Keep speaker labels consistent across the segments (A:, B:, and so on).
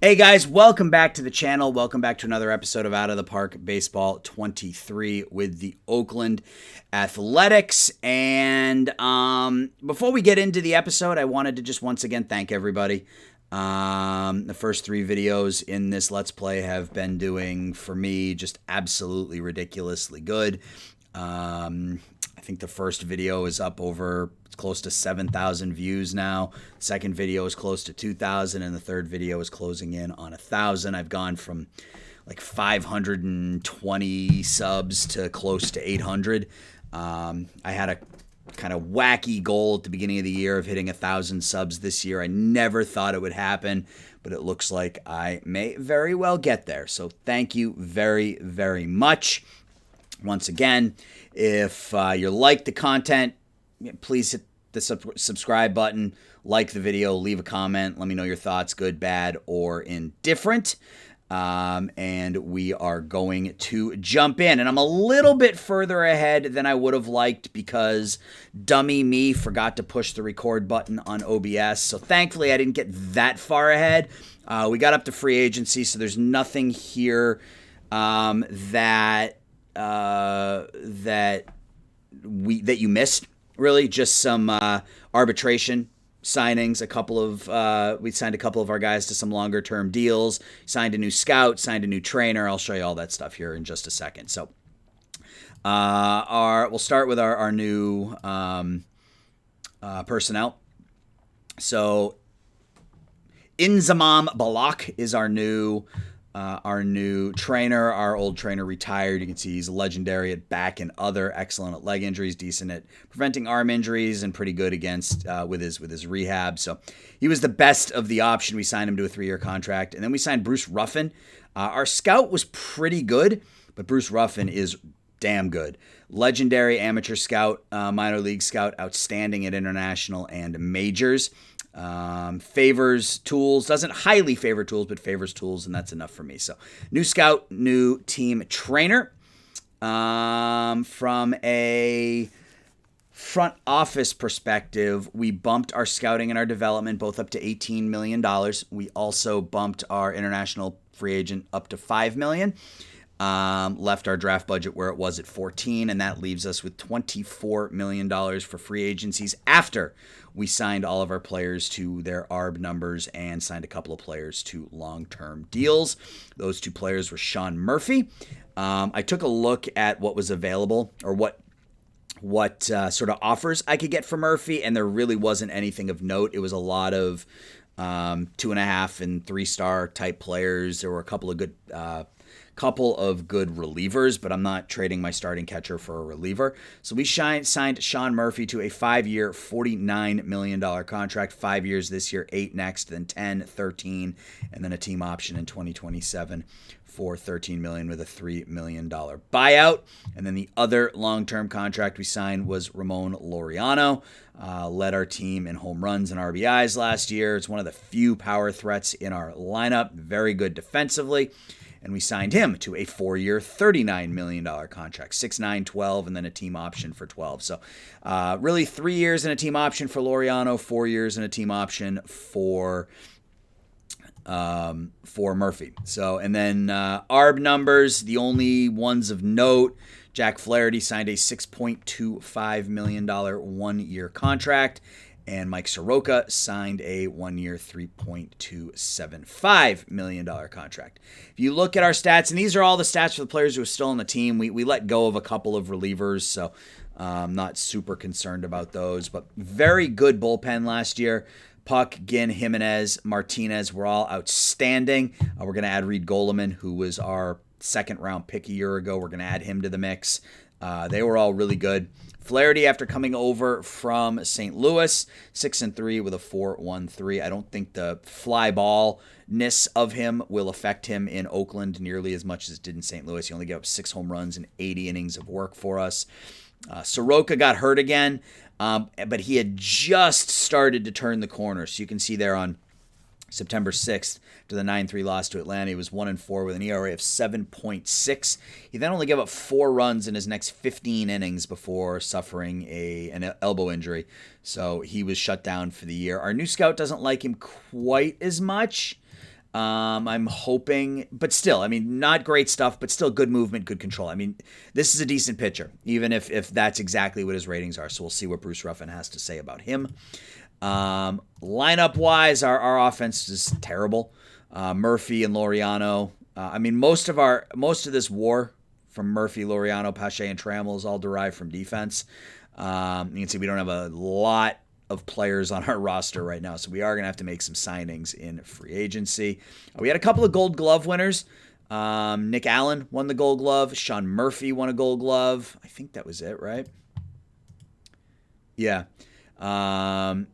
A: Hey guys, welcome back to the channel. Welcome back to another episode of Out of the Park Baseball 23 with the Oakland Athletics. And before we get into the episode, I wanted to just once again thank everybody. The first three videos in this Let's Play have been doing, for me, just absolutely ridiculously good. I think the first video is up over close to 7,000 views now. Second video is close to 2,000, and the third video is closing in on 1,000. I've gone from like 520 subs to close to 800. I had a kind of wacky goal at the beginning of the year of hitting 1,000 subs this year. I never thought it would happen, but it looks like I may very well get there. So thank you very, very much. Once again, if you like the content, please hit the subscribe button, like the video, leave a comment, let me know your thoughts, good, bad, or indifferent. And we are going to jump in. And I'm a little bit further ahead than I would have liked because dummy me forgot to push the record button on OBS. So thankfully I didn't get that far ahead. We got up to free agency, so there's nothing here that you missed, really. Just some arbitration signings. We signed a couple of our guys to some longer term deals, signed a new scout, signed a new trainer. I'll show you all that stuff here in just a second. So we'll start with our new personnel. So Inzamam Balak is our new trainer. Our old trainer retired. You can see he's legendary at back and other, excellent at leg injuries, decent at preventing arm injuries, and pretty good against with his rehab. So he was the best of the option. We signed him to a 3-year contract, and then we signed Bruce Ruffin. Our scout was pretty good, but Bruce Ruffin is damn good. Legendary amateur scout, minor league scout, outstanding at international and majors. Favors tools, doesn't highly favor tools, but favors tools, and that's enough for me. So new scout, new team trainer. From a front office perspective, we bumped our scouting and our development both up to $18 million. We also bumped our international free agent up to $5 million. Left our draft budget where it was at 14, and that leaves us with $24 million for free agencies after we signed all of our players to their ARB numbers and signed a couple of players to long-term deals. Those two players were Sean Murphy. I took a look at what was available, or what sort of offers I could get for Murphy, and there really wasn't anything of note. It was a lot of 2.5 and 3-star type players. There were a couple of good relievers, but I'm not trading my starting catcher for a reliever. So we signed Sean Murphy to a 5-year, $49 million contract, 5 years this year, 8 next, then 10, 13, and then a team option in 2027 for $13 million with a $3 million buyout. And then the other long-term contract we signed was Ramon Laureano. Led our team in home runs and RBIs last year. It's one of the few power threats in our lineup. Very good defensively. And we signed him to a 4-year, $39 million contract, 6, 9, 12, and then a team option for 12. So really 3 years and a team option for Laureano, 4 years and a team option for Murphy. So, and then ARB numbers, the only ones of note, Jack Flaherty signed a $6.25 million 1-year contract. And Mike Soroka signed a 1-year, $3.275 million contract. If you look at our stats, and these are all the stats for the players who are still on the team, we let go of a couple of relievers, so I'm not super concerned about those. But very good bullpen last year. Puck, Ginn, Jimenez, Martinez were all outstanding. We're going to add Reed Goleman, who was our second-round pick a year ago. We're going to add him to the mix. They were all really good. Flaherty, after coming over from St. Louis, 6-3 with a 4.13. I don't think the fly ball-ness of him will affect him in Oakland nearly as much as it did in St. Louis. He only gave up 6 home runs and 80 innings of work for us. Soroka got hurt again, but he had just started to turn the corner. So you can see there on September 6th, to the 9-3 loss to Atlanta, he was 1-4 with an ERA of 7.6. He then only gave up 4 runs in his next 15 innings before suffering an elbow injury. So he was shut down for the year. Our new scout doesn't like him quite as much. I'm hoping, but still, I mean, not great stuff, but still good movement, good control. I mean, this is a decent pitcher, even if that's exactly what his ratings are. So we'll see what Bruce Ruffin has to say about him. Lineup wise, our offense is terrible. Murphy and Laureano. I mean, most of this WAR from Murphy, Laureano, Pache, and Trammell is all derived from defense. You can see we don't have a lot of players on our roster right now, so we are going to have to make some signings in free agency. We had a couple of Gold Glove winners. Nick Allen won the Gold Glove. Sean Murphy won a Gold Glove. I think that was it, right? Yeah. Acuna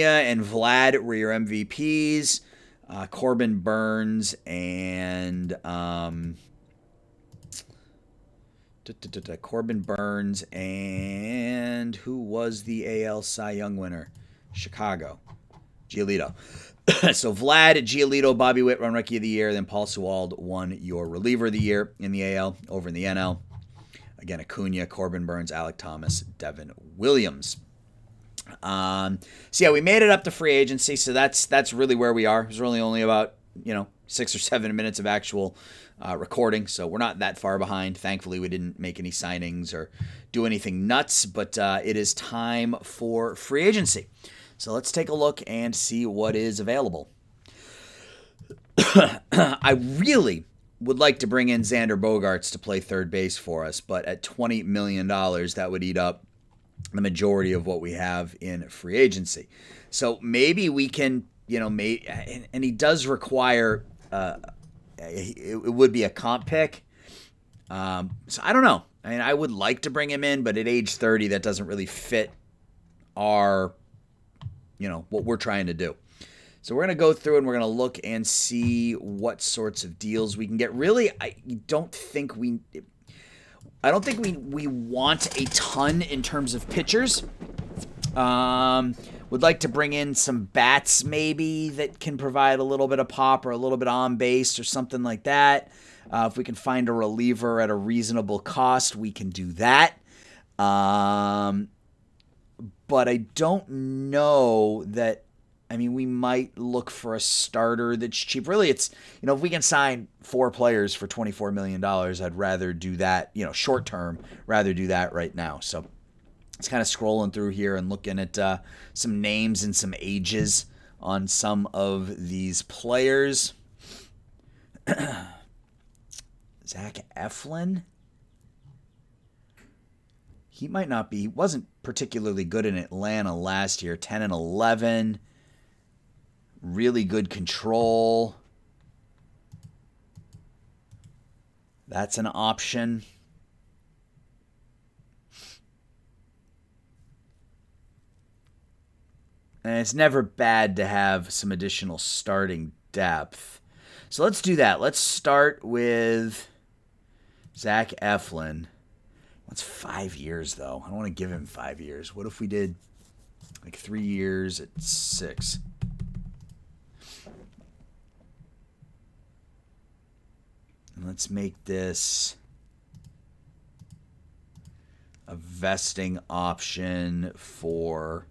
A: and Vlad were your MVPs. Corbin Burns and Corbin Burns and who was the AL Cy Young winner? Chicago. Giolito. So Vlad, Giolito, Bobby Witt won Rookie of the Year. Then Paul Sewald won your Reliever of the Year in the AL. Over in the NL, again, Acuna, Corbin Burns, Alec Thomas, Devin Williams. So yeah, we made it up to free agency. So that's really where we are. It was really only about 6 or 7 minutes of actual recording, so we're not that far behind. Thankfully, we didn't make any signings or do anything nuts, but it is time for free agency. So let's take a look and see what is available. I really would like to bring in Xander Bogaerts to play third base for us, but at $20 million, that would eat up the majority of what we have in free agency. So maybe we can, and he does require it would be a comp pick. So I don't know. I mean, I would like to bring him in, but at age 30, that doesn't really fit our, what we're trying to do. So we're going to go through and we're going to look and see what sorts of deals we can get. Really, I don't think we want a ton in terms of pitchers. Would like to bring in some bats maybe that can provide a little bit of pop or a little bit on base or something like that. If we can find a reliever at a reasonable cost, we can do that. But I don't know that. I mean, we might look for a starter that's cheap. Really, it's, if we can sign 4 players for $24 million, I'd rather do that, short term, rather do that right now. So it's kind of scrolling through here and looking at some names and some ages on some of these players. Zach Eflin. He might not be. He wasn't particularly good in Atlanta last year. 10 and 11. Really good control. That's an option. And it's never bad to have some additional starting depth. So let's do that. Let's start with Zach Eflin. What's 5 years, though? I don't want to give him 5 years. What if we did like 3 years at 6? And let's make this a vesting option for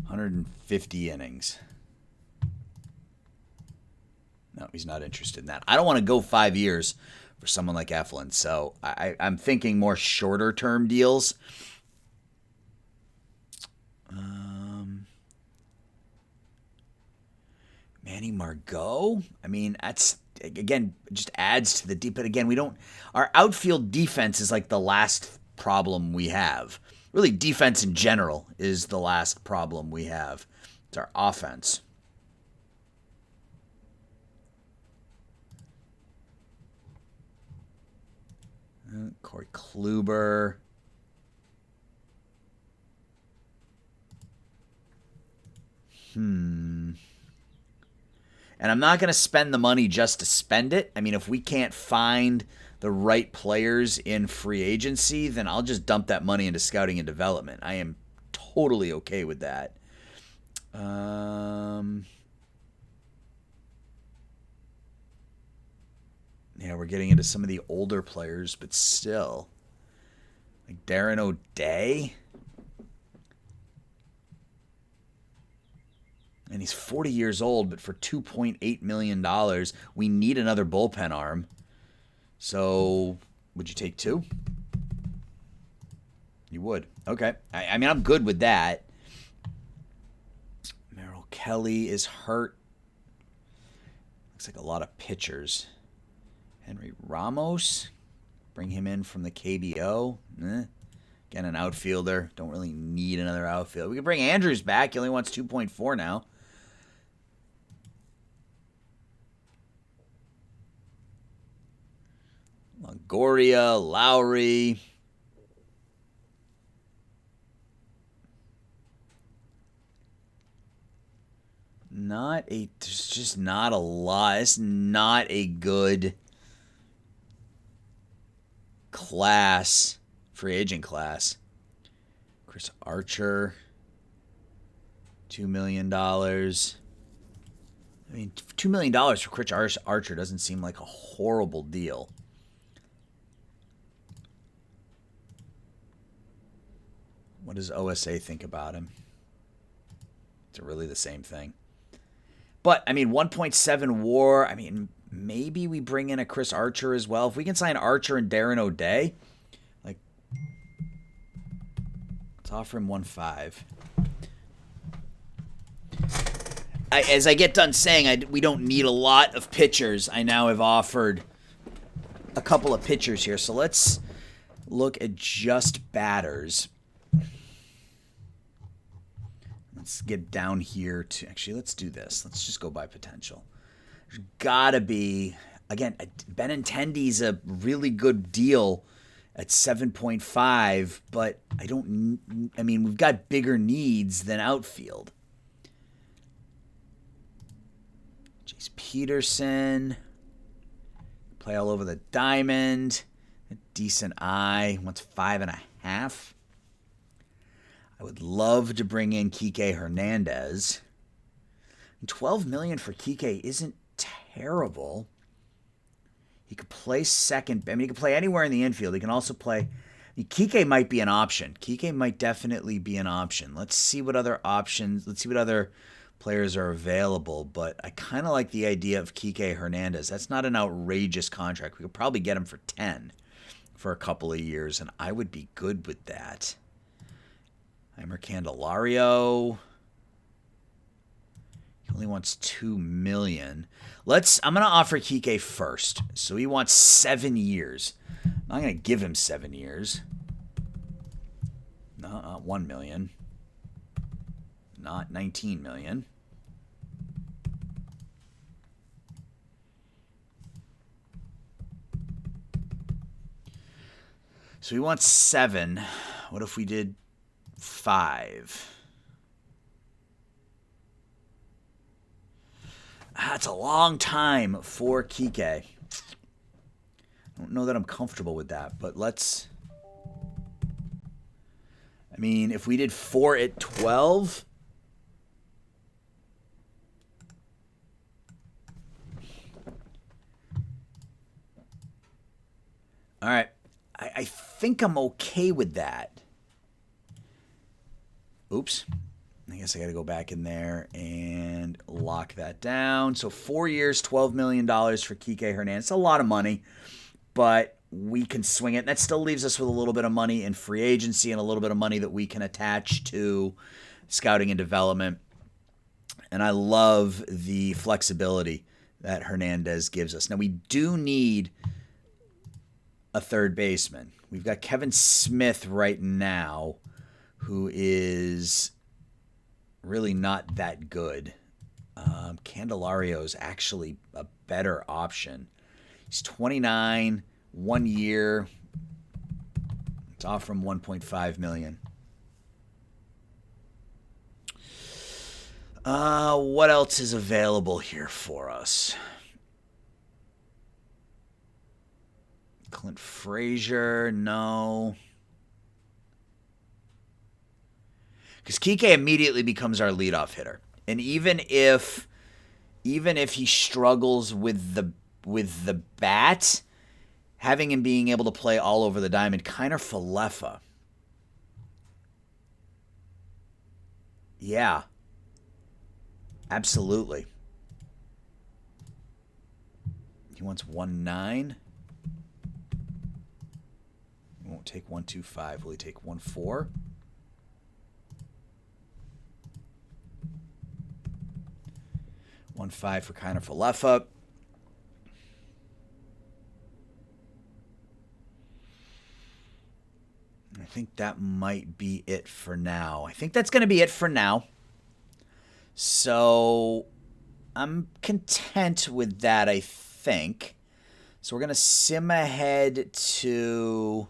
A: 150 innings. No, he's not interested in that. I don't want to go 5 years for someone like Eflin, so I'm thinking more shorter term deals. Manny Margot? I mean, that's, again, just adds to the deep. But again, our outfield defense is like the last problem we have. Really, defense in general is the last problem we have. It's our offense. Corey Kluber. And I'm not going to spend the money just to spend it. I mean, if we can't find the right players in free agency, then I'll just dump that money into scouting and development. I am totally okay with that. Yeah, we're getting into some of the older players, but still. Like Darren O'Day. And he's 40 years old, but for $2.8 million, we need another bullpen arm. So, would you take 2? You would. Okay. I mean, I'm good with that. Merrill Kelly is hurt. Looks like a lot of pitchers. Henry Ramos. Bring him in from the KBO. Again, an outfielder. Don't really need another outfielder. We can bring Andrews back. He only wants 2.4 now. Longoria, Lowry. There's just not a lot. It's not a good class, free agent class. Chris Archer, $2 million. I mean, $2 million for Chris Archer doesn't seem like a horrible deal. What does OSA think about him? It's really the same thing. But, I mean, 1.7 WAR. I mean, maybe we bring in a Chris Archer as well. If we can sign Archer and Darren O'Day, like, let's offer him 1.5. As I get done saying, we don't need a lot of pitchers. I now have offered a couple of pitchers here. So let's look at just batters. Let's get down here to, actually, let's do this. Let's just go by potential. There's got to be, again, Benintendi's a really good deal at 7.5, but we've got bigger needs than outfield. Jace Peterson, play all over the diamond, a decent eye, wants 5.5. I would love to bring in Kike Hernandez. $12 million for Kike isn't terrible. He could play second. I mean, he could play anywhere in the infield. He can also play. Kike might be an option. Kike might definitely be an option. Let's see what other options. Let's see what other players are available. But I kind of like the idea of Kike Hernandez. That's not an outrageous contract. We could probably get him for 10 for a couple of years, and I would be good with that. Heimer Candelario. He only wants $2 million. I'm going to offer Kike first. So he wants 7 years. I'm not going to give him 7 years. No, not $1 million. Not $19 million. So he wants 7. What if we did 5? That's a long time for Kike. I don't know that I'm comfortable with that, but let's... I mean, if we did 4 at 12... All right. I think I'm okay with that. Oops. I guess I got to go back in there and lock that down. So 4 years, $12 million for Kike Hernandez. It's a lot of money, but we can swing it. That still leaves us with a little bit of money in free agency and a little bit of money that we can attach to scouting and development. And I love the flexibility that Hernandez gives us. Now, we do need a third baseman. We've got Kevin Smith right now, who is really not that good. Candelario is actually a better option. He's 29, 1 year. Let's offer him $1.5 million. What else is available here for us? Clint Frazier, no. Because Kike immediately becomes our leadoff hitter. And even if he struggles with the bat, having him being able to play all over the diamond, Kiner Falefa. Yeah. Absolutely. He wants 1-9. He won't take 1-2-5. Will he take 1-4? $1-5 for Kiner Falefa. I think that might be it for now. I think that's going to be it for now. So I'm content with that, I think. So we're going to sim ahead to...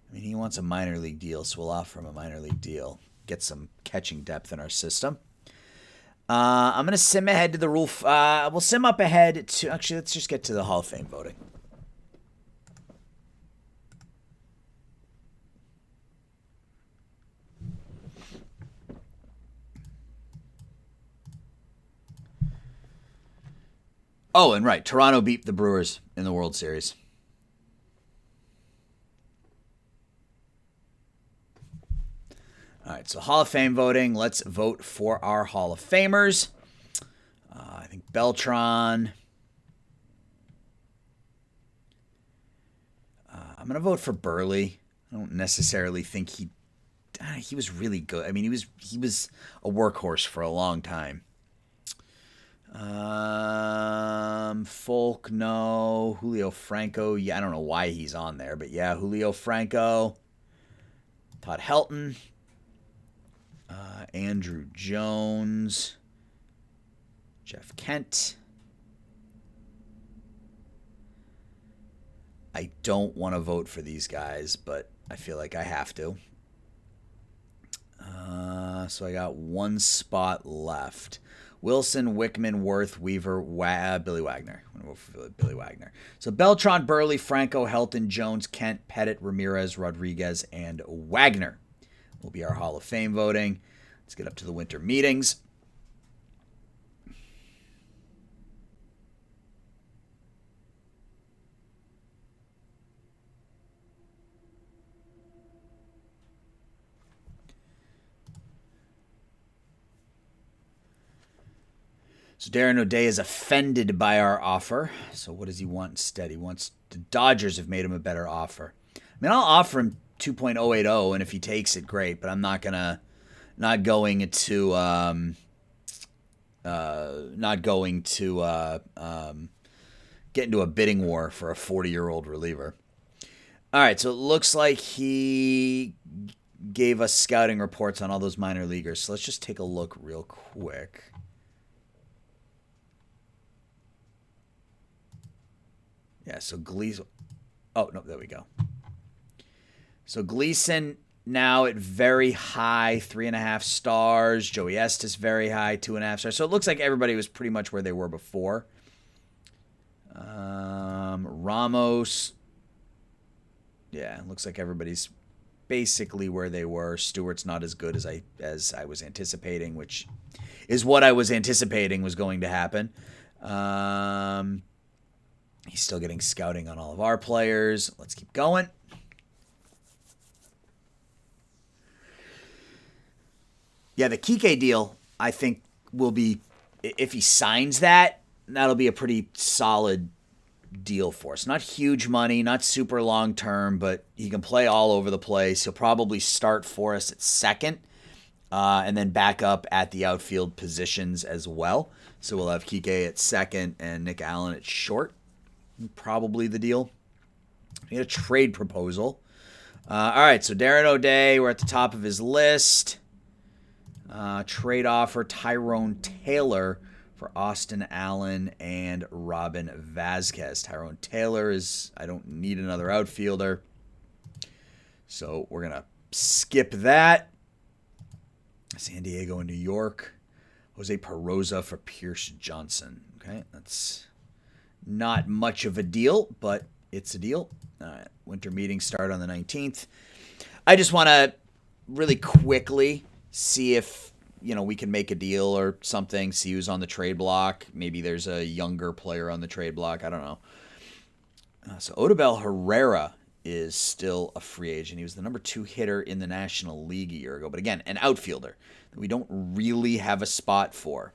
A: I mean, he wants a minor league deal, so we'll offer him a minor league deal. Get some catching depth in our system. I'm going to sim ahead to the rule. We'll sim up ahead to... Actually, let's just get to the Hall of Fame voting. Oh, and right, Toronto beat the Brewers in the World Series. All right, so Hall of Fame voting. Let's vote for our Hall of Famers. I think Beltran. I'm going to vote for Burley. I don't necessarily think he was really good. I mean, he was a workhorse for a long time. Folk, no. Julio Franco, yeah, I don't know why he's on there, but yeah, Julio Franco. Todd Helton. Andrew Jones. Jeff Kent. I don't want to vote for these guys, but I feel like I have to. So I got one spot left. Wilson, Wickman, Worth, Weaver, Billy Wagner. I'm going to vote for Billy Wagner. So Beltran, Burley, Franco, Helton, Jones, Kent, Pettit, Ramirez, Rodriguez, and Wagner will be our Hall of Fame voting. Let's get up to the winter meetings. So Darren O'Day is offended by our offer. So what does he want instead? He wants the Dodgers have made him a better offer. I mean, I'll offer him 2.080, and if he takes it, great. But I'm not going to get into a bidding war for a 40-year-old reliever. All right, so it looks like he gave us scouting reports on all those minor leaguers. So let's just take a look real quick. Yeah, so Gleason. Oh, no, there we go. So Gleason now at very high, 3.5 stars. Joey Estes very high, 2.5 stars. So it looks like everybody was pretty much where they were before. Ramos. Yeah, it looks like everybody's basically where they were. Stewart's not as good as I was anticipating, which is what I was anticipating was going to happen. He's still getting scouting on all of our players. Let's keep going. Yeah, the Kike deal, I think, will be, if he signs that, that'll be a pretty solid deal for us. Not huge money, not super long term, but he can play all over the place. He'll probably start for us at second and then back up at the outfield positions as well. So we'll have Kike at second and Nick Allen at short. Probably the deal. We had a trade proposal. All right, so Darren O'Day, we're at the top of his list. Trade offer, Tyrone Taylor for Austin Allen and Robin Vasquez. Tyrone Taylor is, I don't need another outfielder. So we're going to skip that. San Diego and New York. Jose Perosa for Pierce Johnson. Okay, that's not much of a deal, but it's a deal. Winter meetings start on the 19th. I just want to really quickly see if we can make a deal or something. See who's on the trade block. Maybe there's a younger player on the trade block. I don't know. So Odubel Herrera is still a free agent. He was the number 2 hitter in the National League a year ago. But again, an outfielder that we don't really have a spot for.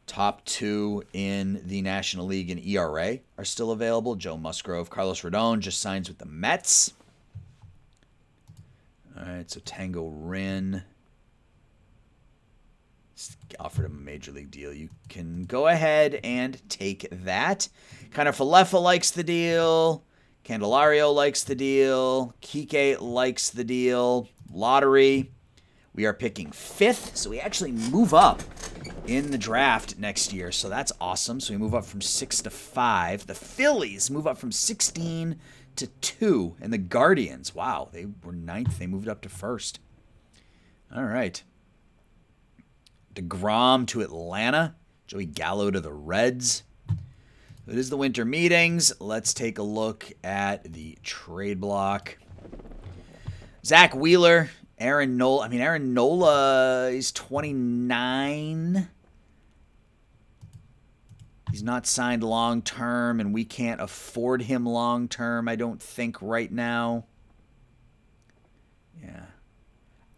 A: Top 2 in the National League in ERA are still available. Joe Musgrove. Carlos Rodon just signs with the Mets. All right, so Tango Rin offered him a major league deal. You can go ahead and take that. Connor Falefa likes the deal. Candelario likes the deal. Kike likes the deal. Lottery. We are picking 5th, so we actually move up in the draft next year, so that's awesome. So we move up from 6 to 5. The Phillies move up from 16 to 2, and the Guardians, wow, they were 9th. They moved up to 1st. All right. DeGrom to Atlanta. Joey Gallo to the Reds. It is the winter meetings. Let's take a look at the trade block. Zach Wheeler, Aaron Nola. Aaron Nola is 29. He's not signed long-term, and we can't afford him long-term, I don't think, right now. Yeah.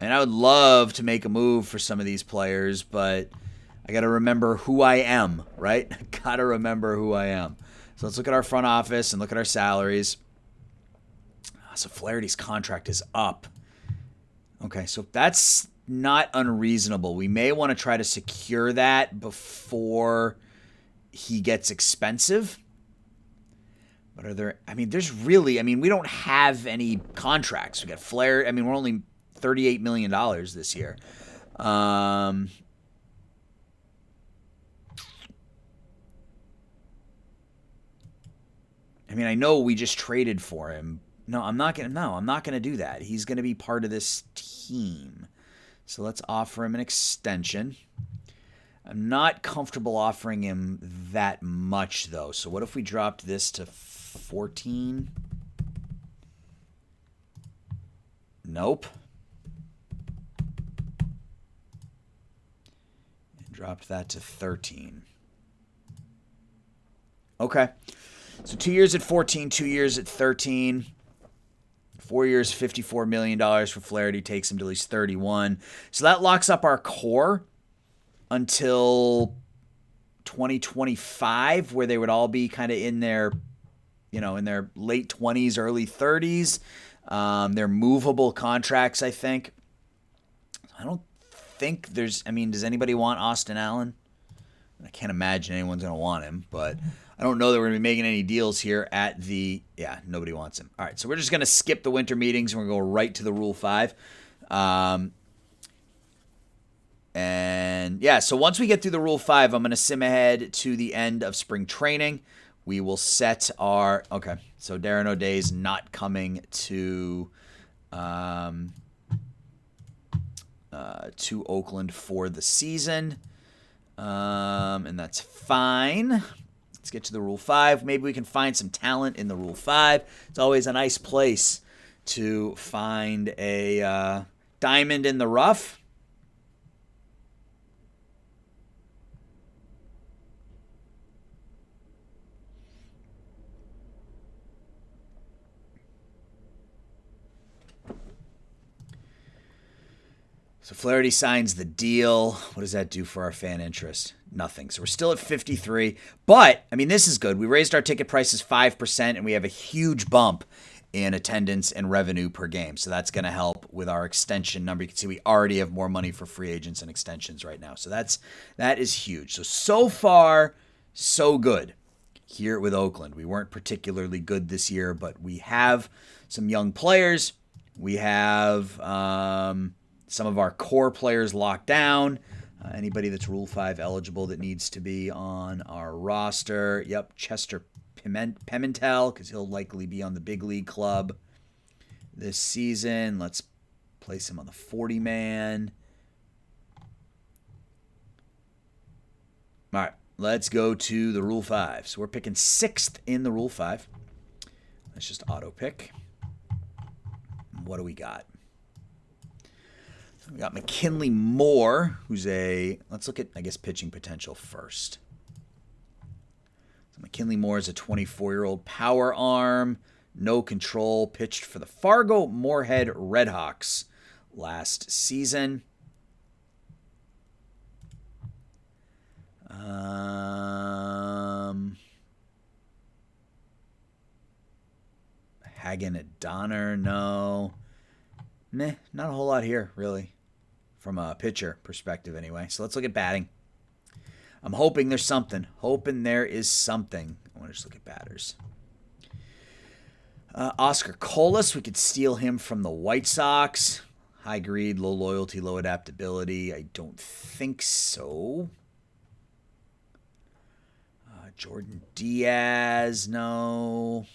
A: And I would love to make a move for some of these players, but I got to remember who I am, right? Got to remember who I am. So let's look at our front office and look at our salaries. So Flaherty's contract is up. Okay, so that's not unreasonable. We may want to try to secure that before he gets expensive. But are there, there's really, we don't have any contracts. We got Flair, we're only $38 million this year. I know we just traded for him. I'm not gonna do that. He's gonna be part of this team. So let's offer him an extension. I'm not comfortable offering him that much, though. So what if we dropped this to 14? Nope. And dropped that to 13. Okay. So 2 years at 14, 2 years at 13. 4 years, $54 million for Flaherty. Takes him to at least 31. So that locks up our core until 2025, where they would all be kind of in their, in their late 20s, early 30s. They're movable contracts, I think. I don't think there's, does anybody want Austin Allen? I can't imagine anyone's going to want him, but I don't know that we're going to be making any deals here at the, nobody wants him. All right, so we're just going to skip the winter meetings and we're going to go right to the Rule 5. So once we get through the Rule 5, I'm going to sim ahead to the end of spring training. We will set our, okay, so Darren O'Day's not coming to Oakland for the season, and that's fine. Let's get to the Rule 5. Maybe we can find some talent in the Rule 5. It's always a nice place to find a diamond in the rough. So Flaherty signs the deal. What does that do for our fan interest? Nothing. So we're still at 53. But, this is good. We raised our ticket prices 5%, and we have a huge bump in attendance and revenue per game. So that's going to help with our extension number. You can see we already have more money for free agents and extensions right now. So that is huge. So far, so good here with Oakland. We weren't particularly good this year, but we have some young players. We have some of our core players locked down. Anybody that's Rule 5 eligible that needs to be on our roster. Yep, Chester Pimentel, because he'll likely be on the big league club this season. Let's place him on the 40-man. All right, let's go to the Rule 5. So we're picking 6th in the Rule 5. Let's just auto pick. What do we got? We got McKinley Moore, who's let's look at, pitching potential first. So McKinley Moore is a 24-year-old power arm. No control. Pitched for the Fargo Moorhead Redhawks last season. Hagen Donner, no. Not a whole lot here, really, from a pitcher perspective anyway. So let's look at batting. I'm hoping there's something. Hoping there is something. I want to just look at batters. Oscar Colas, we could steal him from the White Sox. High greed, low loyalty, low adaptability. I don't think so. Jordan Diaz, no.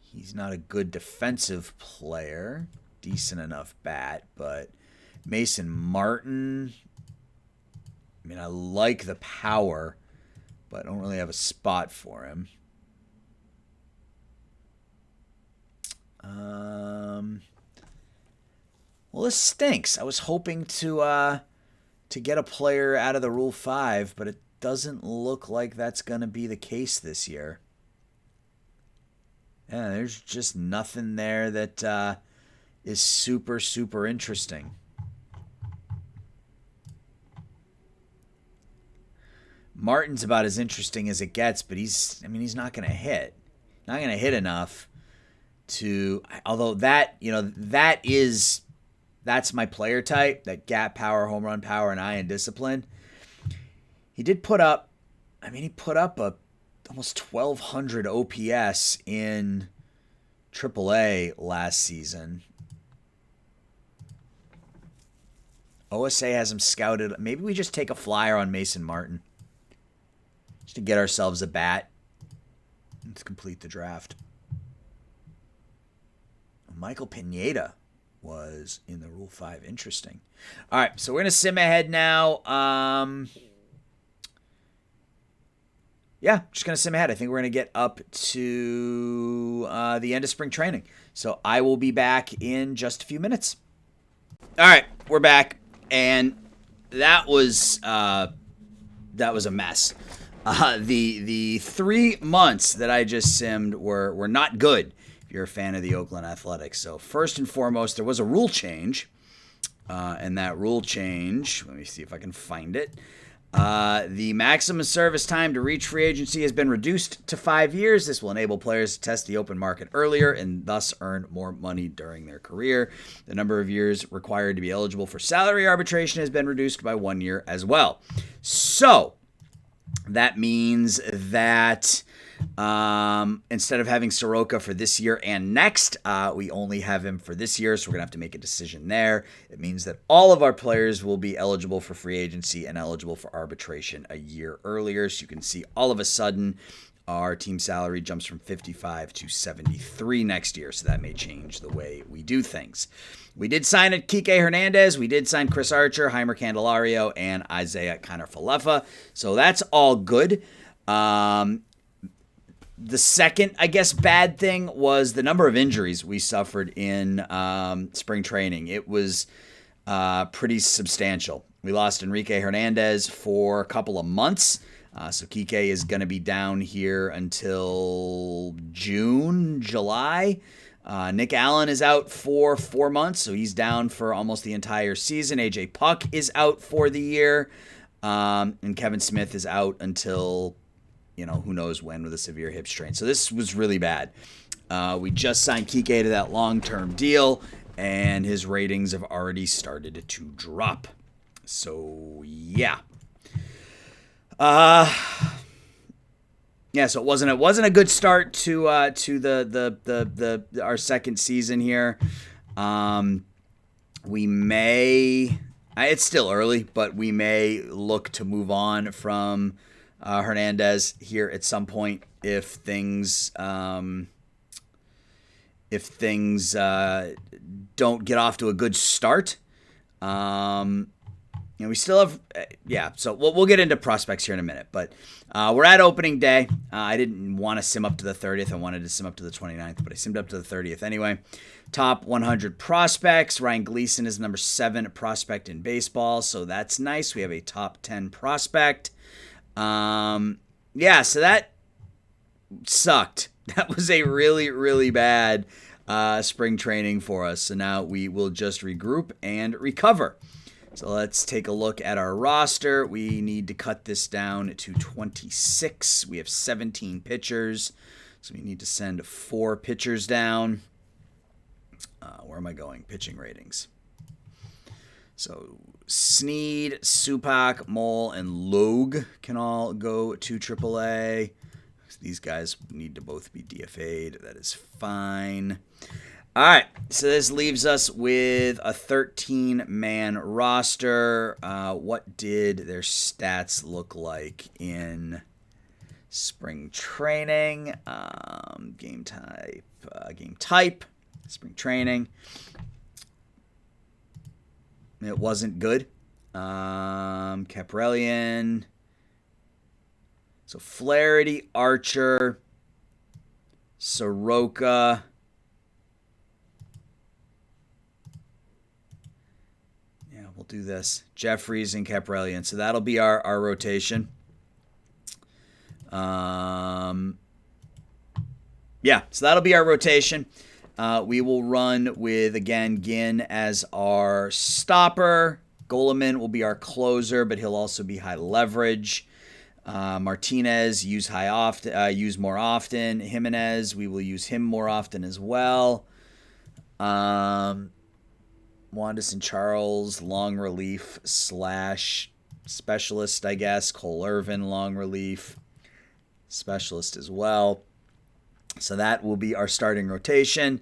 A: He's not a good defensive player. Decent enough bat, but Mason Martin, I mean, I like the power, but I don't really have a spot for him. Well, this stinks. I was hoping to get a player out of the Rule 5, but it doesn't look like that's going to be the case this year. Yeah, there's just nothing there that is super, super interesting. Martin's about as interesting as it gets, but he's not going to hit. Not going to hit enough to, although that's my player type, that gap power, home run power, and eye and discipline. He put up a almost 1,200 OPS in AAA last season. OSA has him scouted. Maybe we just take a flyer on Mason Martin just to get ourselves a bat. Let's complete the draft. Michael Pineda was in the Rule 5. Interesting. All right, so we're going to sim ahead now. Just going to sim ahead. I think we're going to get up to the end of spring training. So I will be back in just a few minutes. All right, we're back, and that was a mess. The 3 months that I just simmed were not good if you're a fan of the Oakland Athletics. So first and foremost, there was a rule change, and that rule change, let me see if I can find it. The maximum service time to reach free agency has been reduced to 5 years. This will enable players to test the open market earlier and thus earn more money during their career. The number of years required to be eligible for salary arbitration has been reduced by 1 year as well. So that means that instead of having Soroka for this year and next, we only have him for this year, so we're going to have to make a decision there. It means that all of our players will be eligible for free agency and eligible for arbitration a year earlier. So you can see all of a sudden our team salary jumps from 55 to 73 next year, so that may change the way we do things. We did sign Kike Hernandez. We did sign Chris Archer, Heimer Candelario, and Isaiah Kiner-Falefa. So that's all good. The second, bad thing was the number of injuries we suffered in spring training. It was pretty substantial. We lost Enrique Hernandez for a couple of months. So Kike is going to be down here until June, July. Nick Allen is out for 4 months, so he's down for almost the entire season. AJ Puck is out for the year. And Kevin Smith is out until, who knows when, with a severe hip strain. So this was really bad. We just signed Kike to that long-term deal, and his ratings have already started to drop. So, yeah. So it wasn't a good start to our second season here. We may, it's still early, but we may look to move on from Hernandez here at some point if things don't get off to a good start. we still have, so we'll get into prospects here in a minute. But we're at opening day. I didn't want to sim up to the 30th. I wanted to sim up to the 29th, but I simmed up to the 30th anyway. Top 100 prospects. Ryan Gleason is number 7 prospect in baseball, so that's nice. We have a top 10 prospect. So that sucked. That was a really, really bad spring training for us. So now we will just regroup and recover. So let's take a look at our roster. We need to cut this down to 26. We have 17 pitchers, so we need to send 4 pitchers down. Where am I going? Pitching ratings. So Sneed, Supak, Mole, and Logue can all go to AAA. These guys need to both be DFA'd. That is fine. All right, so this leaves us with a 13-man roster. What did their stats look like in spring training? Game type, spring training. It wasn't good. Kaprelian. So Flaherty, Archer, Soroka. Yeah, we'll do this. Jeffries and Kaprelian. So that'll be our rotation. So that'll be our rotation. We will run with, again, Ginn as our stopper. Goleman will be our closer, but he'll also be high leverage. Martinez, use more often. Jimenez, we will use him more often as well. Wanderson Charles, long relief / specialist, I guess. Cole Irvin, long relief specialist as well. So that will be our starting rotation.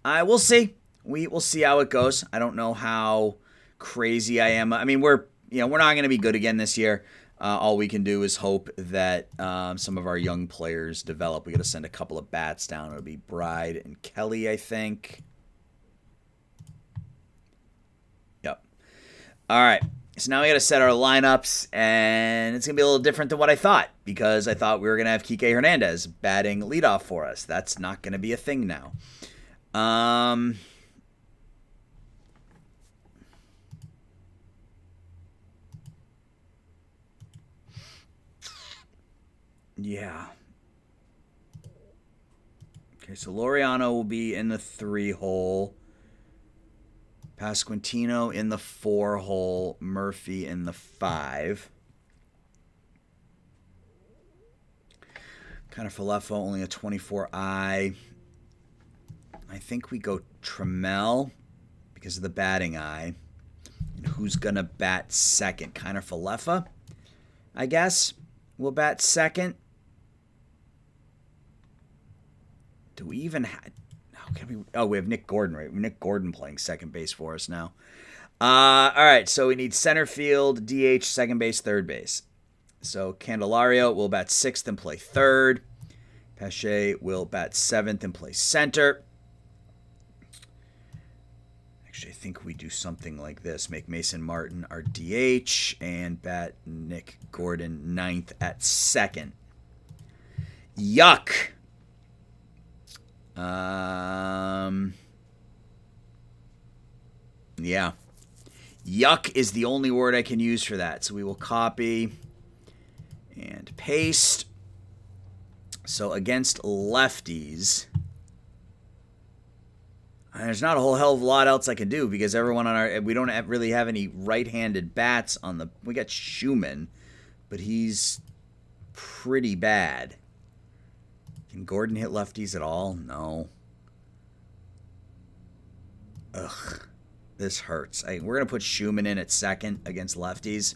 A: We'll see. We will see how it goes. I don't know how crazy I am. I mean, we're not going to be good again this year. All we can do is hope that some of our young players develop. We got to send a couple of bats down. It'll be Bride and Kelly, I think. Yep. All right. So now we got to set our lineups, and it's going to be a little different than what I thought, because I thought we were going to have Kike Hernandez batting leadoff for us. That's not going to be a thing now. Yeah. Okay, so Laureano will be in the 3 hole. Pasquantino in the 4 hole. Murphy in the 5. Kind of Falefa, only a 24i. I think we go Trammell because of the batting eye. And who's going to bat second? Kind of Falefa, I guess, will bat second. Do we even have... we have Nick Gordon, right? Nick Gordon playing second base for us now. All right, so we need center field, DH, second base, third base. So Candelario will bat 6th and play 3rd. Pache will bat 7th and play center. Actually, I think we do something like this. Make Mason Martin our DH and bat Nick Gordon 9th at 2nd. Yuck. Yeah. Yuck is the only word I can use for that. So we will copy and paste. So against lefties, there's not a whole hell of a lot else I can do, because everyone we don't really have any right-handed bats on the... We got Schumann, but he's pretty bad. Can Gordon hit lefties at all? No. Ugh. This hurts. We're going to put Schumann in at second against lefties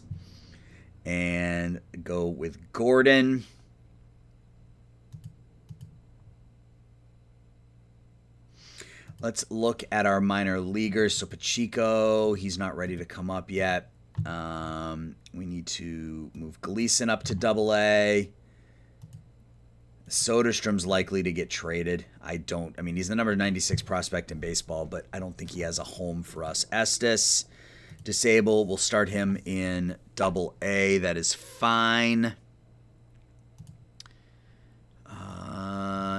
A: and go with Gordon. Let's look at our minor leaguers. So Pacheco, he's not ready to come up yet. We need to move Gleason up to AA. Soderstrom's likely to get traded. He's the number 96 prospect in baseball, but I don't think he has a home for us. Estes, Disable, we'll start him in double A. That is fine.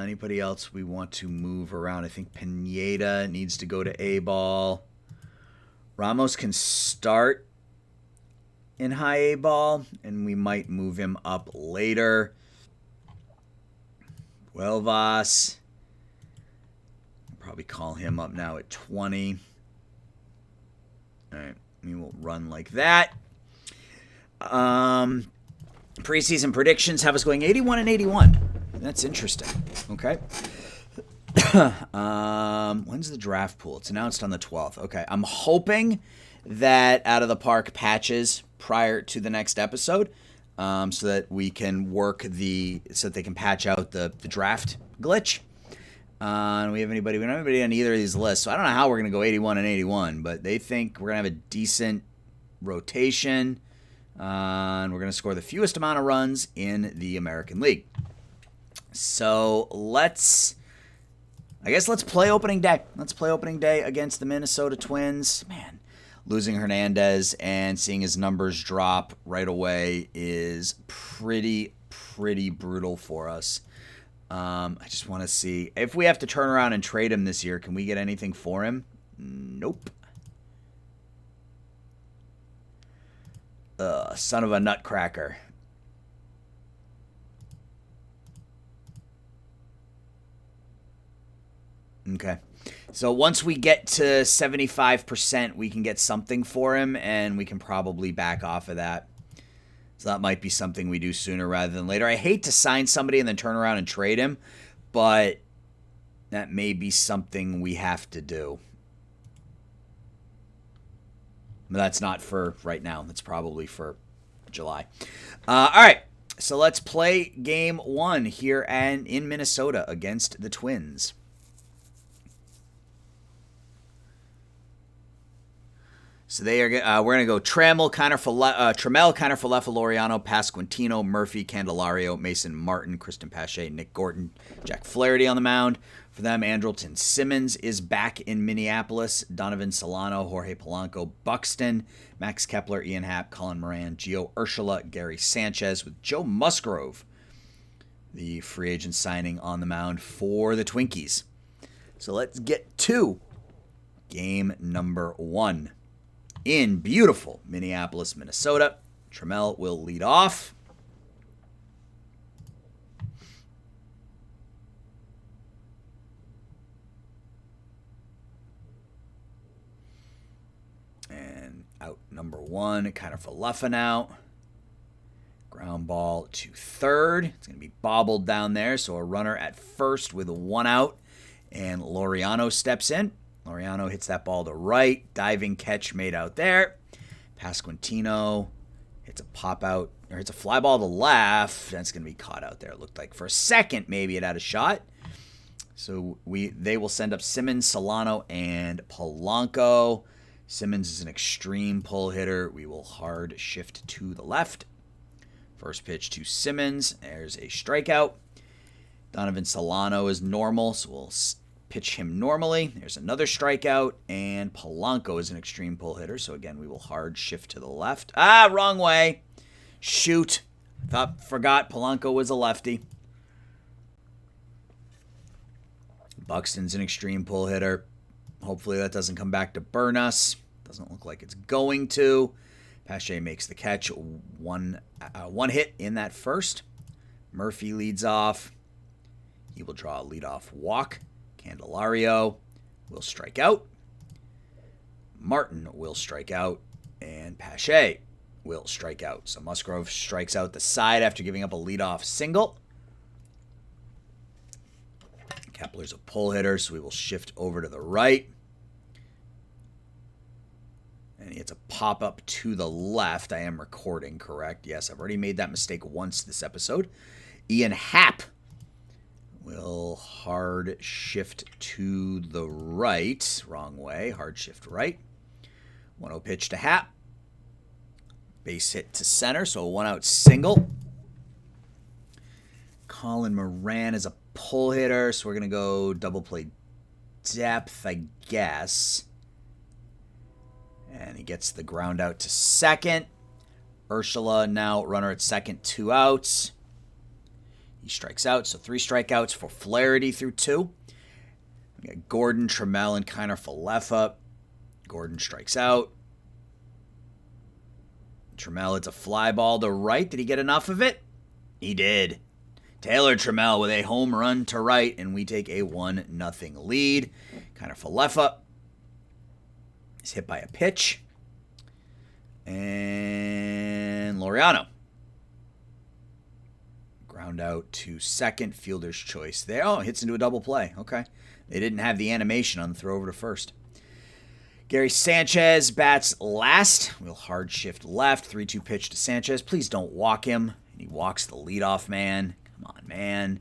A: Anybody else we want to move around? I think Pineda needs to go to A ball. Ramos can start in high A ball, and we might move him up later. Huelvas. Probably call him up now at 20. All right, we will run like that. Preseason predictions have us going 81 and 81. That's interesting. Okay. When's the draft pool? It's announced on the 12th. Okay. I'm hoping that Out of the Park patches prior to the next episode, so that we can so that they can patch out the draft glitch. We don't have anybody on either of these lists, so I don't know how we're going to go 81 and 81, but they think we're going to have a decent rotation, and we're going to score the fewest amount of runs in the American League. So let's play opening day. Let's play opening day against the Minnesota Twins. Man, losing Hernandez and seeing his numbers drop right away is pretty brutal for us. I just want to see if we have to turn around and trade him this year. Can we get anything for him? Nope. Son of a nutcracker. Okay. So once we get to 75%, we can get something for him, and we can probably back off of that. So that might be something we do sooner rather than later. I hate to sign somebody and then turn around and trade him, but that may be something we have to do. But that's not for right now. That's probably for July. All right. So let's play game 1 here in Minnesota against the Twins. So we're going to go Trammell, Kiner-Falefa, Laureano, Pasquantino, Murphy, Candelario, Mason Martin, Kristen Pache, Nick Gorton, Jack Flaherty on the mound. For them, Andrelton Simmons is back in Minneapolis. Donovan Solano, Jorge Polanco, Buxton, Max Kepler, Ian Happ, Colin Moran, Gio Urshela, Gary Sanchez, with Joe Musgrove, the free agent signing, on the mound for the Twinkies. So let's get to game number 1. In beautiful Minneapolis, Minnesota. Trammell will lead off. And out number 1, Kiner-Falefa now. Ground ball to third. It's going to be bobbled down there, so a runner at first with 1 out. And Laureano steps in. Laureano hits that ball to right. Diving catch made out there. Pasquantino hits a pop out, or hits a fly ball to left. That's going to be caught out there. It looked like for a second maybe it had a shot. So they will send up Simmons, Solano, and Polanco. Simmons is an extreme pull hitter. We will hard shift to the left. First pitch to Simmons. There's a strikeout. Donovan Solano is normal, so we'll pitch him normally. There's another strikeout, and Polanco is an extreme pull hitter, so again, we will hard shift to the left. Wrong way. Shoot. Forgot Polanco was a lefty. Buxton's an extreme pull hitter. Hopefully that doesn't come back to burn us. Doesn't look like it's going to. Pache makes the catch. One hit in that first. Murphy leads off. He will draw a leadoff walk. Candelario will strike out. Martin will strike out. And Pache will strike out. So Musgrove strikes out the side after giving up a leadoff single. Kepler's a pull hitter, so we will shift over to the right. And he hits a pop-up to the left. I am recording, correct? Yes, I've already made that mistake once this episode. Ian Happ will hard shift to the right. Wrong way. Hard shift right. 1-0 pitch to Happ. Base hit to center, so a 1-out single. Colin Moran is a pull hitter, so we're going to go double play depth, I guess. And he gets the ground out to second. Ursula now runner at second, 2 outs. He strikes out, so 3 strikeouts for Flaherty through 2. We got Gordon, Trammell, and Kiner Falefa. Gordon strikes out. Trammell, it's a fly ball to right. Did he get enough of it? He did. Taylor Trammell with a home run to right, and we take a 1-0 lead. Kiner Falefa is hit by a pitch. And Laureano. Ground out to second, fielder's choice there. Oh, hits into a double play. Okay. They didn't have the animation on the throw over to first. Gary Sanchez bats last. We'll hard shift left. 3-2 pitch to Sanchez. Please don't walk him. And he walks the leadoff man. Come on, man.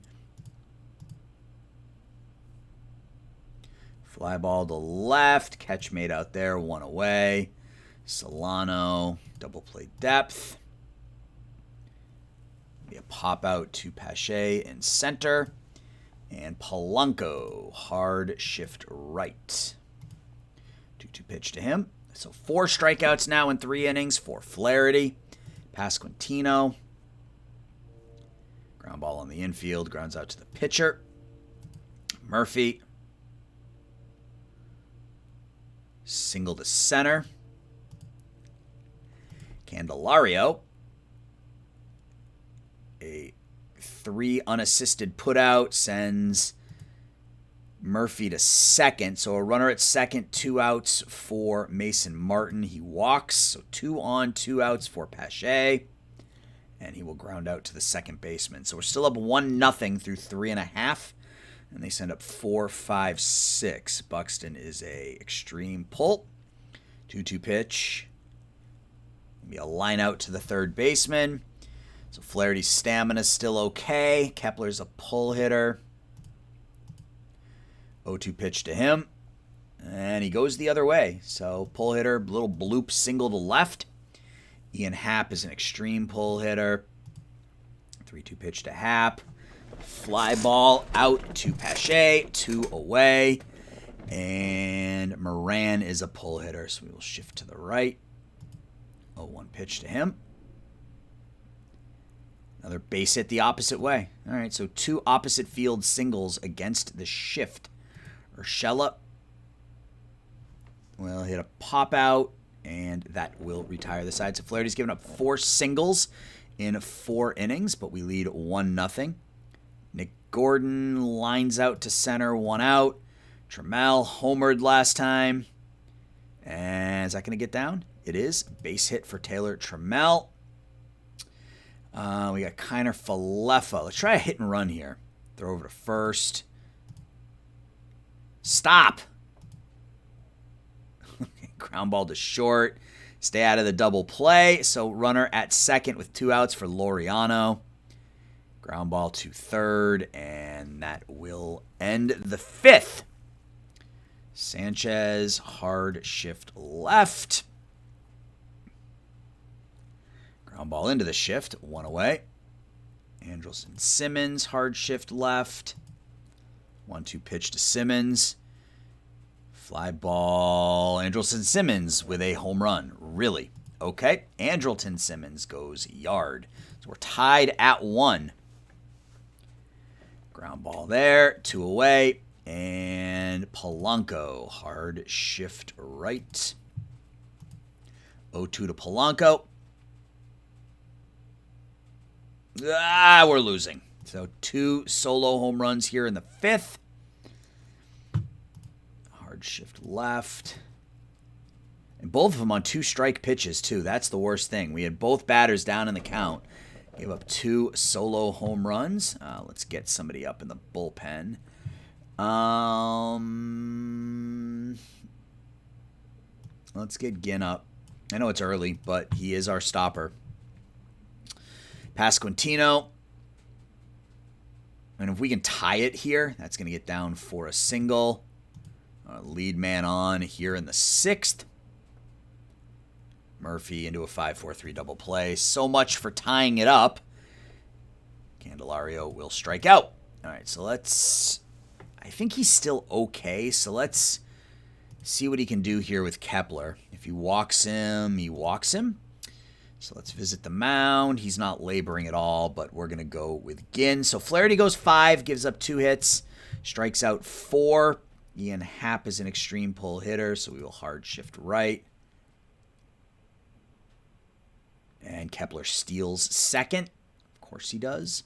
A: Fly ball to left. Catch made out there. 1 away. Solano. Double play depth. Be a pop out to Pache in center. And Polanco. Hard shift right. 2-2 pitch to him. So 4 strikeouts now in 3 innings for Flaherty. Pasquantino. Ground ball on the infield. Grounds out to the pitcher. Murphy. Single to center. Candelario. A 3 unassisted putout sends Murphy to second. So a runner at second, 2 outs for Mason Martin. He walks. So 2 on, 2 outs for Pache. And he will ground out to the second baseman. So we're still up 1-0 through 3.5. And they send up 4, 5, 6. Buxton is a extreme pull. 2-2 pitch. Be a line out to the third baseman. So Flaherty's stamina is still okay. Kepler's a pull hitter. 0-2 pitch to him. And he goes the other way. So pull hitter, little bloop single to left. Ian Happ is an extreme pull hitter. 3-2 pitch to Happ. Fly ball out to Pache. 2 away. And Moran is a pull hitter. So we will shift to the right. 0-1 pitch to him. Another base hit the opposite way. All right, so 2 opposite field singles against the shift. Urshela will hit a pop out, and that will retire the side. So Flaherty's given up 4 singles in 4 innings, but we lead 1-0. Nick Gordon lines out to center, 1 out. Trammell homered last time. And is that going to get down? It is. Base hit for Taylor Trammell. We got Kiner Falefa. Let's try a hit and run here. Throw over to first. Stop. Ground ball to short. Stay out of the double play. So runner at second with 2 outs for Laureano. Ground ball to third. And that will end the 5th. Sanchez, hard shift left. Ground ball into the shift, 1 away. Andrelson Simmons, hard shift left. 1-2 pitch to Simmons. Fly ball. Andrelson Simmons with a home run. Really? Okay. Andrelton Simmons goes yard. So we're tied at 1. Ground ball there, 2 away. And Polanco, hard shift right. 0-2 to Polanco. We're losing. So 2 solo home runs here in the 5th. Hard shift left. And both of them on 2 strike pitches, too. That's the worst thing. We had both batters down in the count. Gave up 2 solo home runs. Let's get somebody up in the bullpen. Let's get Ginn up. I know it's early, but he is our stopper. Pasquantino. And if we can tie it here, that's going to get down for a single. Lead man on here in the 6th. Murphy into a 5-4-3 double play. So much for tying it up. Candelario will strike out. All right, so let's... I think he's still okay, so let's see what he can do here with Kepler. If he walks him, he walks him. So let's visit the mound. He's not laboring at all, but we're going to go with Ginn. So Flaherty goes 5, gives up 2 hits, strikes out 4. Ian Happ is an extreme pull hitter, so we will hard shift right. And Kepler steals second. Of course he does.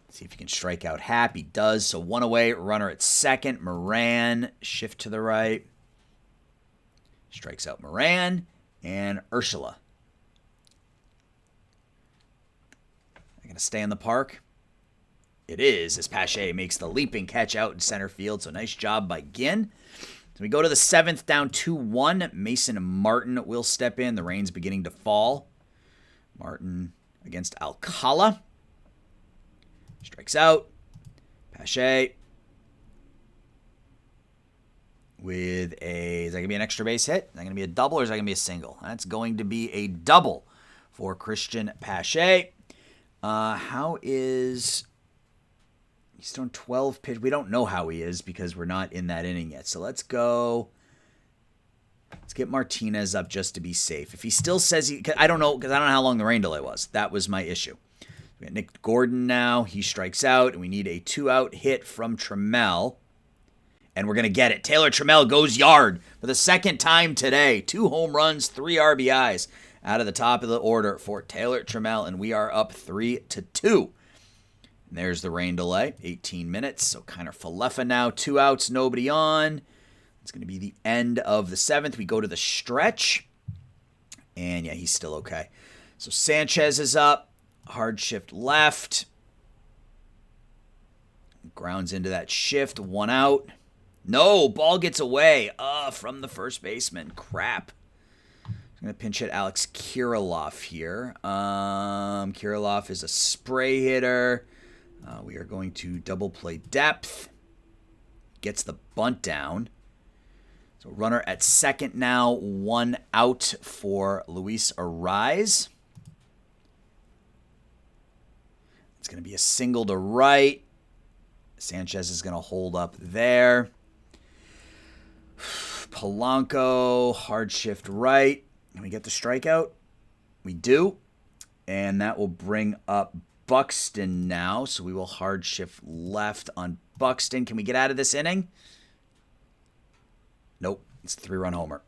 A: See if he can strike out Happ. He does. So 1 away, runner at second. Moran, shift to the right. Strikes out Moran. And Ursula. They're going to stay in the park. It is, as Pache makes the leaping catch out in center field. So nice job by Ginn. So we go to the 7th, down 2-1. Mason Martin will step in. The rain's beginning to fall. Martin against Alcala. Strikes out. Pache with a, is that going to be an extra base hit? Is that going to be a double or is that going to be a single? That's going to be a double for Christian Pache. How is, he's thrown 12 pitch. We don't know how he is because we're not in that inning yet. So let's go. Let's get Martinez up just to be safe. If he still says he, I don't know, because I don't know how long the rain delay was. That was my issue. We got Nick Gordon now. He strikes out, and we need a 2-out hit from Trammell. And we're going to get it. Taylor Trammell goes yard for the second time today. 2 home runs, 3 RBIs out of the top of the order for Taylor Trammell, and we are up 3-2. And there's the rain delay, 18 minutes. So Kiner Falefa now, 2 outs, nobody on. It's going to be the end of the 7th. We go to the stretch. And, yeah, he's still okay. So Sanchez is up. Hard shift left. Grounds into that shift. 1 out. No, ball gets away from the first baseman. Crap. I'm going to pinch hit Alex Kirilloff here. Kirilloff is a spray hitter. We are going to double play depth. Gets the bunt down. So runner at second now. 1 out for Luis Arraez. It's going to be a single to right. Sanchez is going to hold up there. Polanco, hard shift right. Can we get the strikeout? We do. And that will bring up Buxton now. So we will hard shift left on Buxton. Can we get out of this inning? Nope. It's a 3-run homer.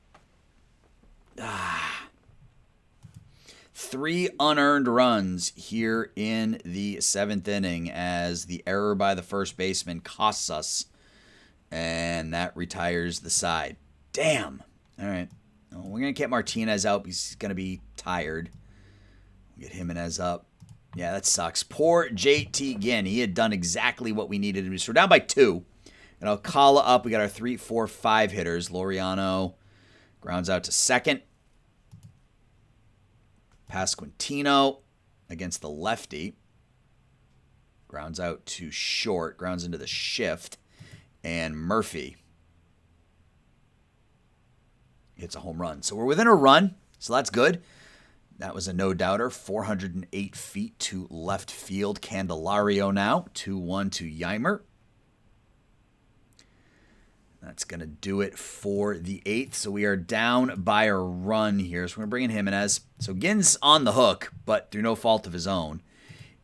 A: 3 unearned runs here in the 7th inning as the error by the first baseman costs us. And that retires the side. Damn. All right. Well, we're going to get Martinez out. He's going to be tired. We'll get Jimenez up. Yeah, that sucks. Poor JT Ginn. He had done exactly what we needed to do. So we're down by 2. And Alcala up. We got our 3, 4, 5 hitters. Laureano grounds out to second. Pasquantino against the lefty. Grounds out to short. Grounds into the shift. And Murphy hits a home run. So we're within a run. So that's good. That was a no-doubter. 408 feet to left field. Candelario now. 2-1 to Yeimer. That's going to do it for the 8th. So we are down by a run here. So we're going to bring in Jimenez. So Ginn's on the hook, but through no fault of his own.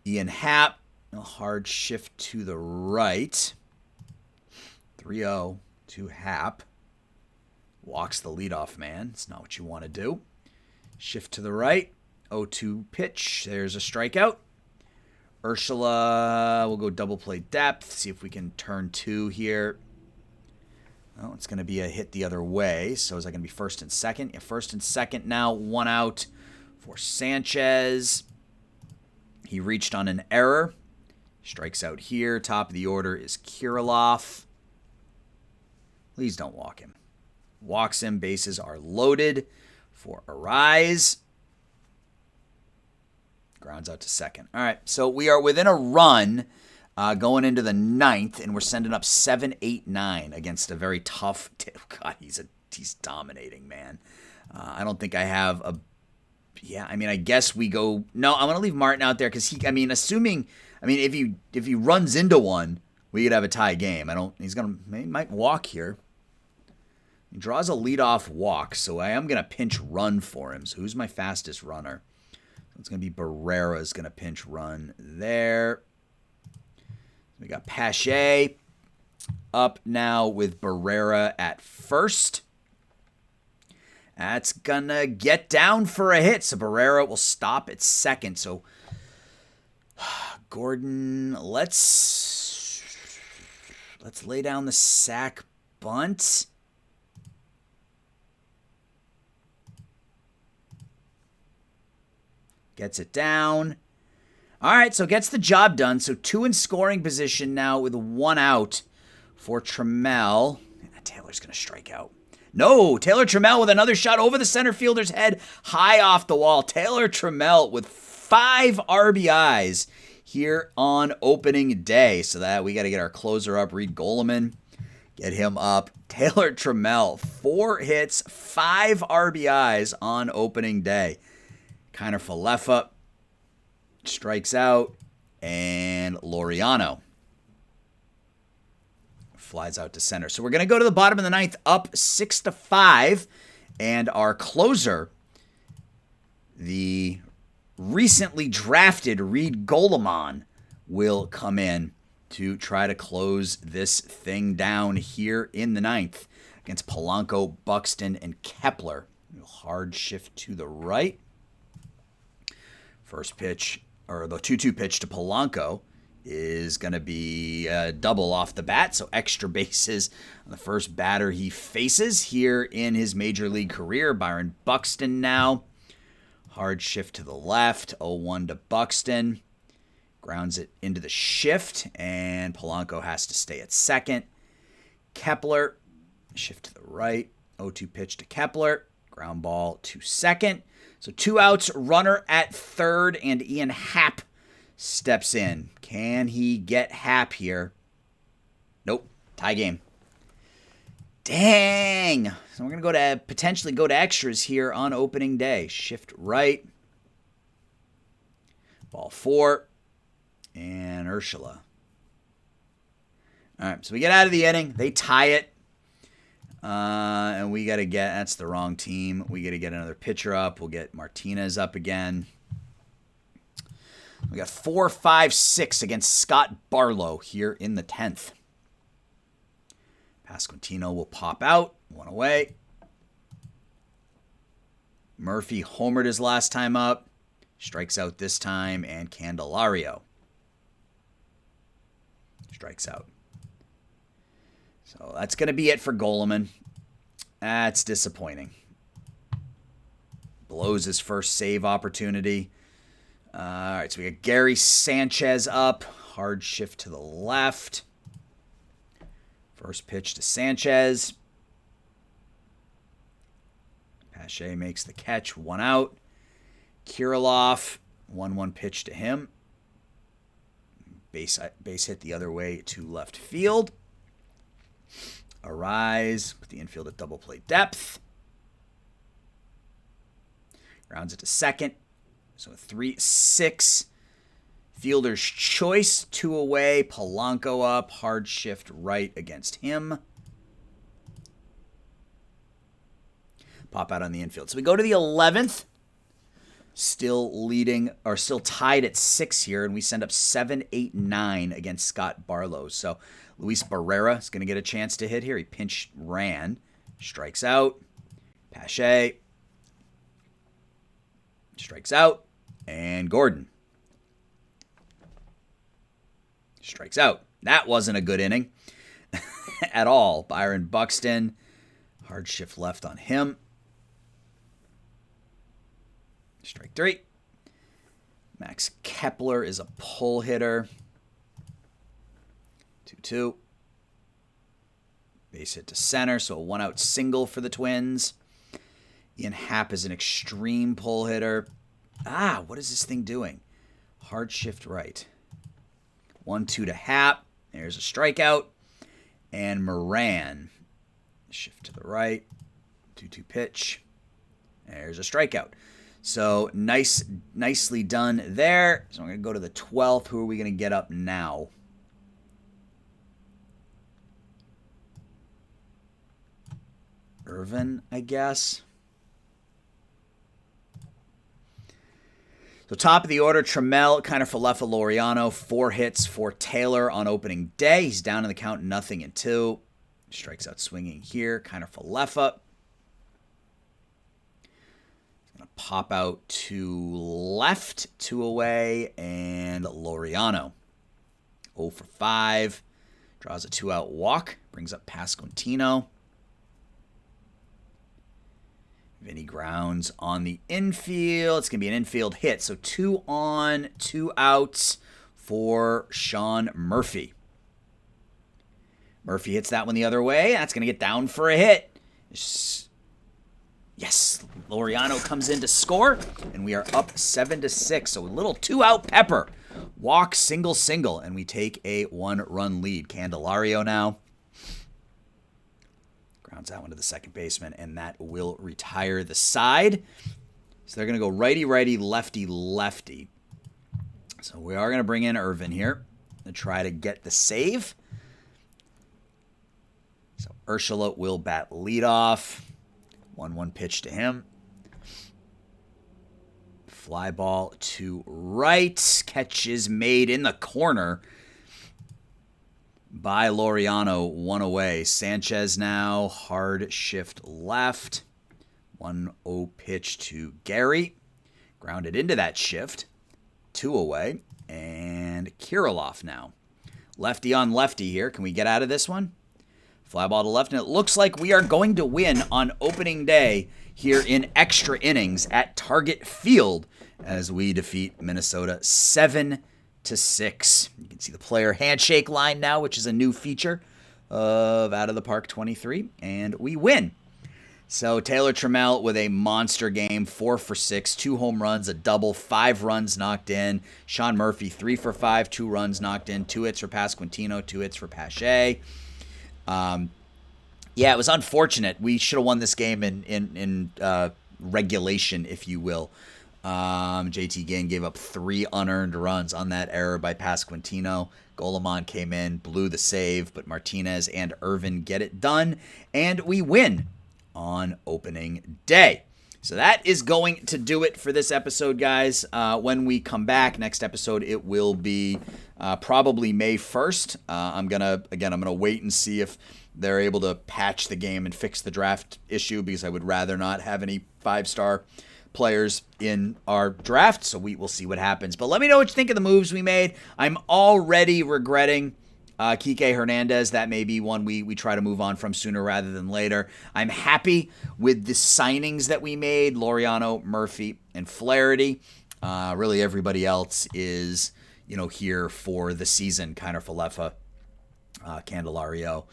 A: Ian Happ, a hard shift to the right. 3-0 to Happ. Walks the leadoff man. It's not what you want to do. Shift to the right. 0-2 pitch. There's a strikeout. Ursula will go double play depth. See if we can turn 2 here. Oh, it's going to be a hit the other way. So is that going to be first and second? Yeah, first and second now. 1 out for Sanchez. He reached on an error. Strikes out here. Top of the order is Kirilloff. Please don't walk him. Walks him. Bases are loaded for Arraez. Grounds out to second. All right, so we are within a run going into the 9th, and we're sending up 7-8-9 against a very tough. God, he's dominating, man. I don't think I have a. Yeah, I mean, I guess we go. No, I'm gonna leave Martin out there because he. I mean, assuming. I mean, if he runs into one, we could have a tie game. He might walk here. He draws a leadoff walk, so I am going to pinch run for him. So who's my fastest runner? It's going to be Barrera is going to pinch run there. We got Pache up now with Barrera at first. That's going to get down for a hit. So Barrera will stop at second. So Gordon, let's lay down the sack bunt. Gets it down. All right, so gets the job done. So 2 in scoring position now with 1 out for Trammell. Taylor's going to strike out. No, Taylor Trammell with another shot over the center fielder's head, high off the wall. Taylor Trammell with 5 RBIs here on opening day. So that we got to get our closer up, Reed Goleman. Get him up. Taylor Trammell, 4 hits, 5 RBIs on opening day. Kiner Falefa strikes out, and Laureano flies out to center. So we're going to go to the bottom of the 9th, up 6-5, and our closer, the recently drafted Reed Goleman, will come in to try to close this thing down here in the 9th against Polanco, Buxton, and Kepler. Hard shift to the right. First pitch, or the 2-2 pitch to Polanco, is going to be a double off the bat, so extra bases on the first batter he faces here in his major league career. Byron Buxton now. Hard shift to the left, 0-1 to Buxton. Grounds it into the shift, and Polanco has to stay at second. Kepler, shift to the right, 0-2 pitch to Kepler. Ground ball to second. So 2 outs, runner at third, and Ian Happ steps in. Can he get Happ here? Nope. Tie game. Dang. So we're going to potentially go to extras here on opening day. Shift right. Ball 4. And Ursula. All right, so we get out of the inning. They tie it. And we got to get, that's the wrong team. We got to get another pitcher up. We'll get Martinez up again. We got 4, 5, 6 against Scott Barlow here in the 10th. Pasquantino will pop out. 1 away. Murphy homered his last time up. Strikes out this time. And Candelario strikes out. So that's going to be it for Goleman. That's disappointing. Blows his first save opportunity. All right, so we got Gary Sanchez up. Hard shift to the left. First pitch to Sanchez. Pache makes the catch. 1 out. Kirilloff, 1-1 pitch to him. Base hit the other way to left field. Arise, put the infield at double play depth. Rounds it to second. So 3-6. Fielder's choice, 2 away. Polanco up, hard shift right against him. Pop out on the infield. So we go to the 11th. Still leading, or still tied at 6 here, and we send up 7, 8, 9 against Scott Barlow. So Luis Barrera is going to get a chance to hit here. He pinch ran, strikes out. Pache strikes out, and Gordon strikes out. That wasn't a good inning at all. Byron Buxton, hard shift left on him. Strike 3. Max Kepler is a pull hitter. 2-2. Base hit to center, so a 1-out single for the Twins. Ian Happ is an extreme pull hitter. What is this thing doing? Hard shift right. 1-2 to Happ. There's a strikeout. And Moran. Shift to the right. 2-2 pitch. There's a strikeout. So nicely done there. So I'm going to go to the 12th. Who are we going to get up now? Irvin, I guess. So top of the order, Trammell, Kiner-Falefa, Laureano, 4 hits for Taylor on opening day. He's down in the count 0-2. Strikes out swinging here. Kiner-Falefa. Going to pop out to left, 2 away, and Laureano. 0 for 5. Draws a 2-out walk. Brings up Pasquantino. Vinny grounds on the infield. It's going to be an infield hit. So 2 on, 2 outs for Sean Murphy. Murphy hits that one the other way. That's going to get down for a hit. Yes. Laureano comes in to score, and we are up 7-6. So a little 2-out pepper. Walk, single, and we take a 1-run lead. Candelario now. Grounds that one to the second baseman, and that will retire the side. So they're going to go righty, lefty. So we are going to bring in Irvin here to try to get the save. So Urshela will bat leadoff. 1-1 pitch to him. Fly ball to right. Catch is made in the corner by Laureano, 1 away. Sanchez now, hard shift left. 1-0 pitch to Gary. Grounded into that shift. 2 away. And Kirilloff now. Lefty on lefty here. Can we get out of this one? Fly ball to left. And it looks like we are going to win on opening day here in extra innings at Target Field as we defeat Minnesota 7-6. You can see the player handshake line now, which is a new feature of Out of the Park 23, and we win. So Taylor Trammell with a monster game, 4 for 6, 2 home runs, a double, 5 runs knocked in. Sean Murphy, 3 for 5, 2 runs knocked in, 2 hits for Pasquantino, 2 hits for Pache. Yeah, it was unfortunate. We should have won this game in regulation, if you will. JT Ginn gave up 3 unearned runs on that error by Pasquantino. Golemon came in, blew the save, but Martinez and Irvin get it done, and we win on opening day. So that is going to do it for this episode, guys. When we come back, next episode, it will be probably May 1st. I'm gonna wait and see if they're able to patch the game and fix the draft issue, because I would rather not have any 5-star players in our draft, so we will see what happens. But let me know what you think of the moves we made. I'm already regretting Kike Hernandez. That may be one we try to move on from sooner rather than later. I'm happy with the signings that we made, Laureano, Murphy, and Flaherty. Really everybody else is, here for the season. Kiner-Falefa, Candelario,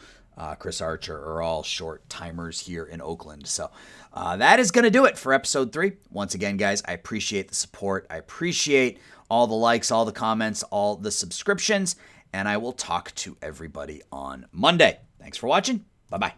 A: Chris Archer are all short timers here in Oakland. So that is going to do it for episode 3. Once again, guys, I appreciate the support. I appreciate all the likes, all the comments, all the subscriptions, and I will talk to everybody on Monday. Thanks for watching. Bye-bye.